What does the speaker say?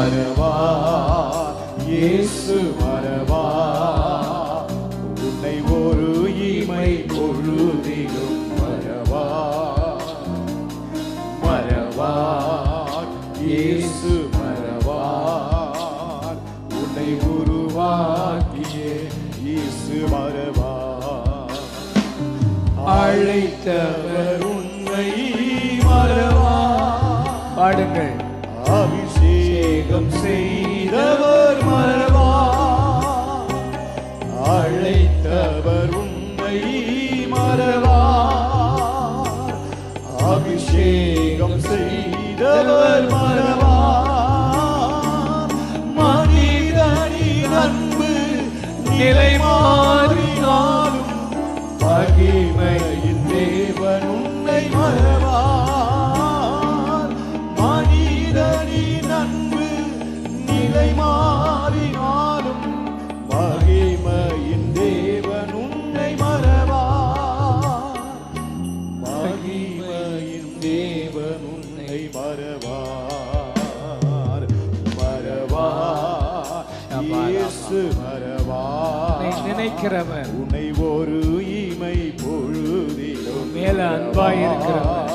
மறவார், இயேசு மறவார். உன்னை ஒரு இமை பொழுதிலும் மறவார், மறவார், இயேசு மறவார். உன்னை உருவாக்கிய இயேசு மறவார். அழைத்தவர் உன்னை மறவார். பாடுங்கள். அபிஷேகம் செய்தவர் மறவார். அழைத்தவர் உன்னை மறவார். அபிஷேகம் செய்தவர் மறவார். மனிதனின் அன்பு நிலை மாறினாலும் மகிமையின் தேவன் உன்னை மறவார். மனிதனின் அன்பு நிலை மாறினாலும் மகிமையின் தேவன் உன்னை மறவார். மகிமையின் தேவன் உன்னை மறவார். மறவார், இயேசு மறவார். நினைக்கிறவர் உன்னை ஒரு இமை பொழுதிலும் மேல அன்பாயிருக்கிறவர்